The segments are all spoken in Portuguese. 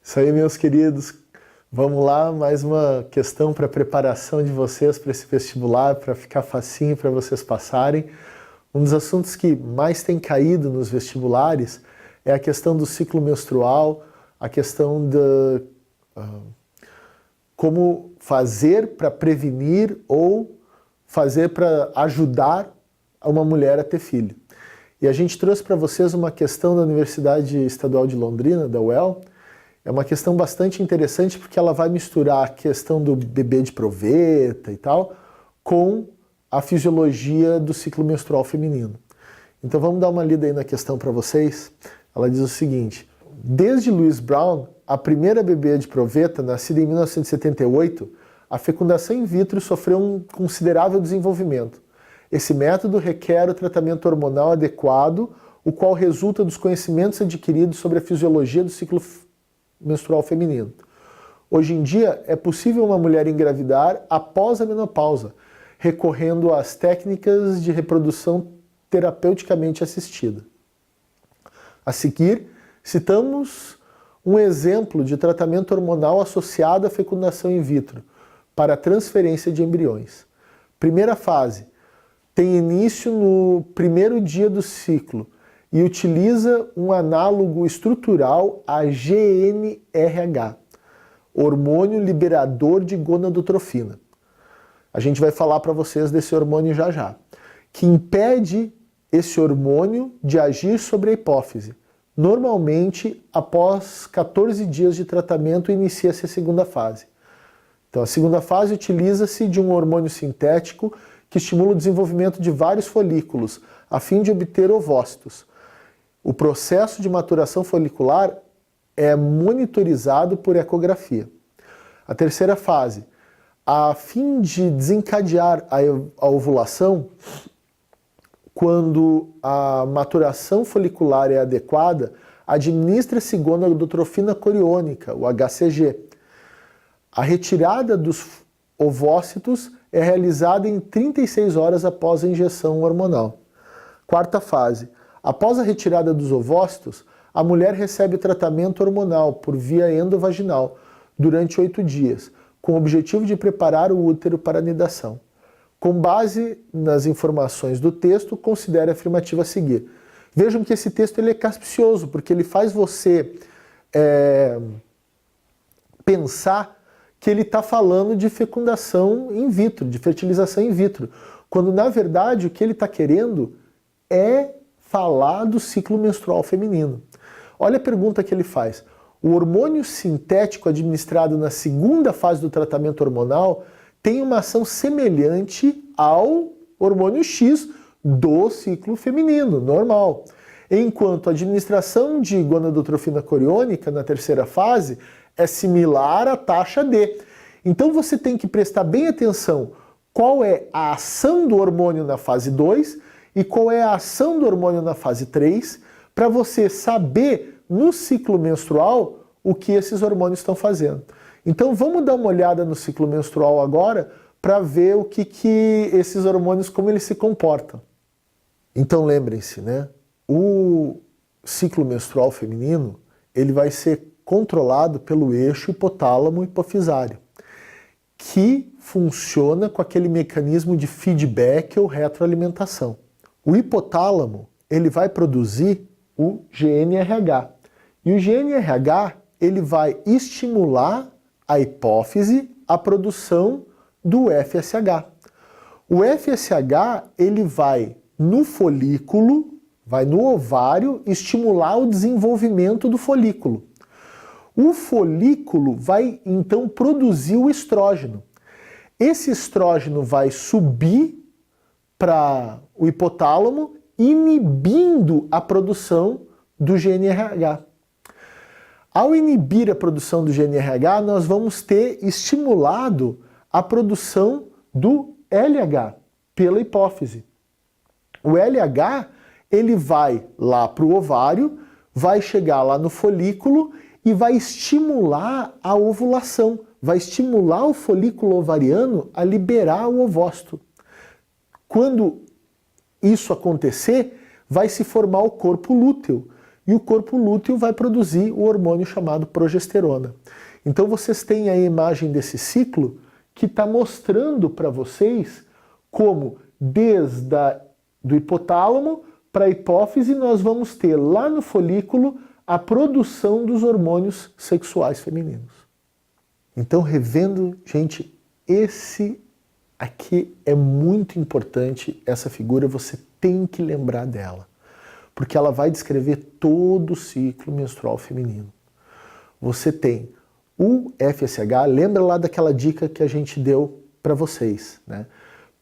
Isso aí, meus queridos. Vamos lá, mais uma questão para preparação de vocês para esse vestibular, para ficar facinho para vocês passarem. Um dos assuntos que mais tem caído nos vestibulares é a questão do ciclo menstrual, a questão de como fazer para prevenir ou fazer para ajudar uma mulher a ter filho. E a gente trouxe para vocês uma questão da Universidade Estadual de Londrina, da UEL. É uma questão bastante interessante porque ela vai misturar a questão do bebê de proveta e tal com a fisiologia do ciclo menstrual feminino. Então vamos dar uma lida aí na questão para vocês. Ela diz o seguinte: desde Louise Brown, a primeira bebê de proveta, nascida em 1978, a fecundação in vitro sofreu um considerável desenvolvimento. Esse método requer o tratamento hormonal adequado, o qual resulta dos conhecimentos adquiridos sobre a fisiologia do ciclo menstrual feminino. Hoje em dia, é possível uma mulher engravidar após a menopausa, recorrendo às técnicas de reprodução terapeuticamente assistida. A seguir, citamos um exemplo de tratamento hormonal associado à fecundação in vitro, para a transferência de embriões. Primeira fase, tem início no primeiro dia do ciclo e utiliza um análogo estrutural a GnRH, hormônio liberador de gonadotrofina. A gente vai falar para vocês desse hormônio já já, que impede esse hormônio de agir sobre a hipófise. Normalmente, após 14 dias de tratamento, inicia-se a segunda fase. Então, a segunda fase utiliza-se de um hormônio sintético que estimula o desenvolvimento de vários folículos, a fim de obter ovócitos. O processo de maturação folicular é monitorizado por ecografia. A terceira fase, a fim de desencadear a ovulação, quando a maturação folicular é adequada, administra-se gonadotrofina coriônica, o HCG. A retirada dos ovócitos é realizada em 36 horas após a injeção hormonal. Quarta fase. Após a retirada dos ovócitos, a mulher recebe tratamento hormonal por via endovaginal durante 8 dias, com o objetivo de preparar o útero para a nidação. Com base nas informações do texto, considere a afirmativa a seguir. Vejam que esse texto ele é capcioso, porque ele faz você pensar que ele está falando de fecundação in vitro, de fertilização in vitro, quando na verdade o que ele está querendo é falar do ciclo menstrual feminino. Olha a pergunta que ele faz. O hormônio sintético administrado na segunda fase do tratamento hormonal tem uma ação semelhante ao hormônio X do ciclo feminino, normal. Enquanto a administração de gonadotrofina coriônica na terceira fase é similar à taxa D. Então você tem que prestar bem atenção qual é a ação do hormônio na fase 2 e qual é a ação do hormônio na fase 3, para você saber no ciclo menstrual o que esses hormônios estão fazendo. Então vamos dar uma olhada no ciclo menstrual agora para ver o que esses hormônios, como eles se comportam. Então lembrem-se, né? O ciclo menstrual feminino, ele vai ser controlado pelo eixo hipotálamo-hipofisário, que funciona com aquele mecanismo de feedback ou retroalimentação. O hipotálamo, ele vai produzir o GnRH. E o GnRH, ele vai estimular a hipófise a produção do FSH. O FSH, ele vai no folículo, vai no ovário, estimular o desenvolvimento do folículo. O folículo vai então produzir o estrógeno. Esse estrógeno vai subir para o hipotálamo, inibindo a produção do GnRH. Ao inibir a produção do GnRH, nós vamos ter estimulado a produção do LH pela hipófise. O LH, ele vai lá para o ovário, vai chegar lá no folículo e vai estimular a ovulação, vai estimular o folículo ovariano a liberar o ovócito. Quando isso acontecer, vai se formar o corpo lúteo. e o corpo lúteo vai produzir o hormônio chamado progesterona. Então vocês têm a imagem desse ciclo que está mostrando para vocês como desde do hipotálamo para a hipófise nós vamos ter lá no folículo a produção dos hormônios sexuais femininos. Então, revendo, gente, esse aqui é muito importante, essa figura, você tem que lembrar dela, porque ela vai descrever todo o ciclo menstrual feminino. Você tem o FSH, lembra lá daquela dica que a gente deu para vocês, né?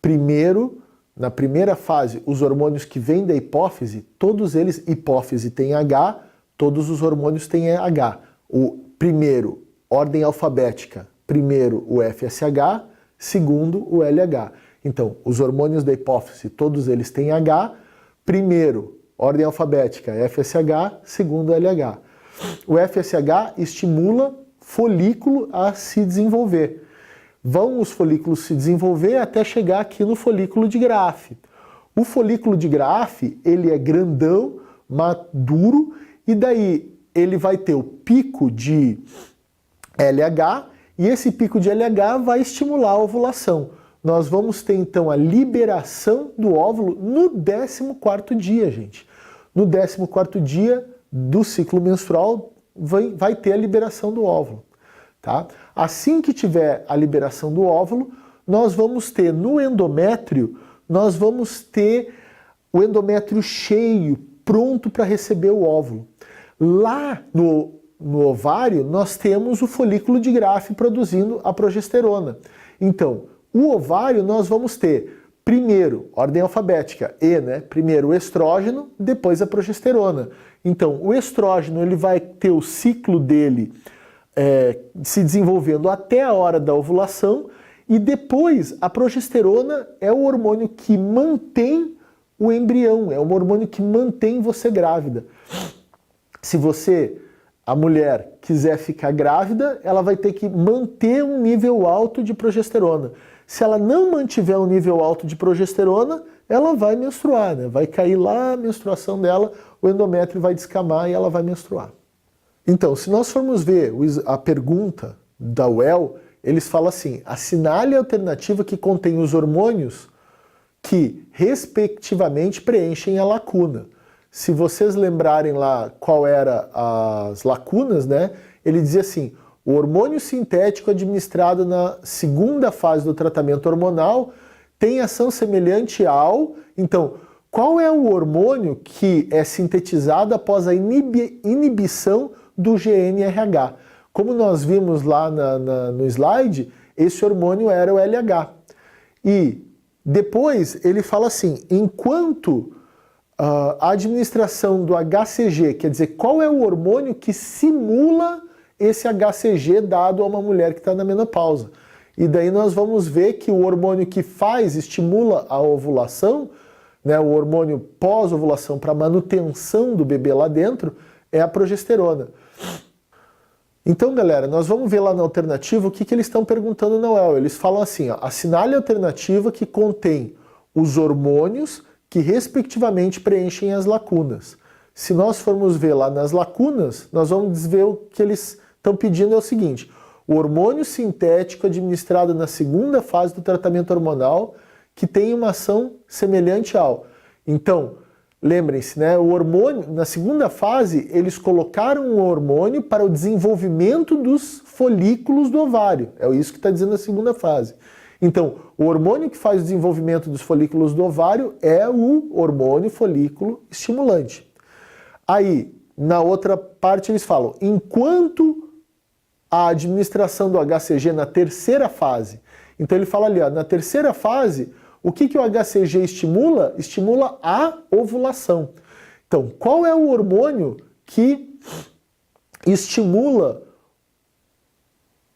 Primeiro, na primeira fase, os hormônios que vêm da hipófise, todos eles, hipófise tem H, todos os hormônios têm H. O primeiro, ordem alfabética, primeiro o FSH, segundo o LH. Então, os hormônios da hipófise, todos eles têm H, primeiro, ordem alfabética, FSH, segundo LH. O FSH estimula folículo a se desenvolver. Vão os folículos se desenvolver até chegar aqui no folículo de Graafi. O folículo de Graafi, ele é grandão, maduro, e daí ele vai ter o pico de LH, e esse pico de LH vai estimular a ovulação. Nós vamos ter então a liberação do óvulo no 14º dia, gente. No 14º dia do ciclo menstrual vai ter a liberação do óvulo. Tá? Assim que tiver a liberação do óvulo, nós vamos ter no endométrio, nós vamos ter o endométrio cheio, pronto para receber o óvulo. Lá no ovário, nós temos o folículo de Graafi produzindo a progesterona. Então, o ovário nós vamos ter, primeiro, ordem alfabética, né? Primeiro o estrógeno, depois a progesterona. Então, o estrógeno ele vai ter o ciclo dele se desenvolvendo até a hora da ovulação, e depois a progesterona é o hormônio que mantém o embrião, é o hormônio que mantém você grávida. Se você, a mulher, quiser ficar grávida, ela vai ter que manter um nível alto de progesterona. Se ela não mantiver um nível alto de progesterona, ela vai menstruar, né? Vai cair lá a menstruação dela, o endométrio vai descamar e ela vai menstruar. Então, se nós formos ver a pergunta da UEL, eles falam assim: assinale a alternativa que contém os hormônios que, respectivamente, preenchem a lacuna. Se vocês lembrarem lá qual era as lacunas, né? Ele dizia assim: o hormônio sintético administrado na segunda fase do tratamento hormonal tem ação semelhante ao... Então, qual é o hormônio que é sintetizado após a inibição do GnRH? Como nós vimos lá no slide, esse hormônio era o LH. E depois ele fala assim: enquanto a administração do HCG, quer dizer, qual é o hormônio que simula esse HCG dado a uma mulher que está na menopausa? E daí nós vamos ver que o hormônio que estimula a ovulação, né, o hormônio pós-ovulação para manutenção do bebê lá dentro, é a progesterona. Então, galera, nós vamos ver lá na alternativa o que eles estão perguntando na UEL. Eles falam assim, ó: assinale a alternativa que contém os hormônios que respectivamente preenchem as lacunas. Se nós formos ver lá nas lacunas, nós vamos ver o que eles estão pedindo é o seguinte: o hormônio sintético administrado na segunda fase do tratamento hormonal que tem uma ação semelhante ao... Então, lembrem-se, né, o hormônio, na segunda fase, eles colocaram um hormônio para o desenvolvimento dos folículos do ovário. É isso que está dizendo a segunda fase. Então, o hormônio que faz o desenvolvimento dos folículos do ovário é o hormônio folículo estimulante. Aí, na outra parte, eles falam: enquanto a administração do HCG na terceira fase. Então, ele fala ali, ó, na terceira fase, o que o HCG estimula? Estimula a ovulação. Então, qual é o hormônio que estimula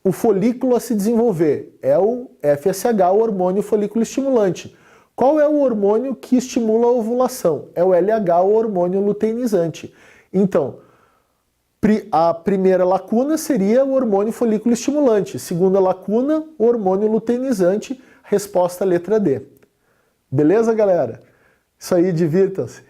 o folículo a se desenvolver? É o FSH, o hormônio folículo estimulante. Qual é o hormônio que estimula a ovulação? É o LH, o hormônio luteinizante. Então, a primeira lacuna seria o hormônio folículo estimulante. Segunda lacuna, o hormônio luteinizante. Resposta letra D. Beleza, galera? Isso aí, divirtam-se.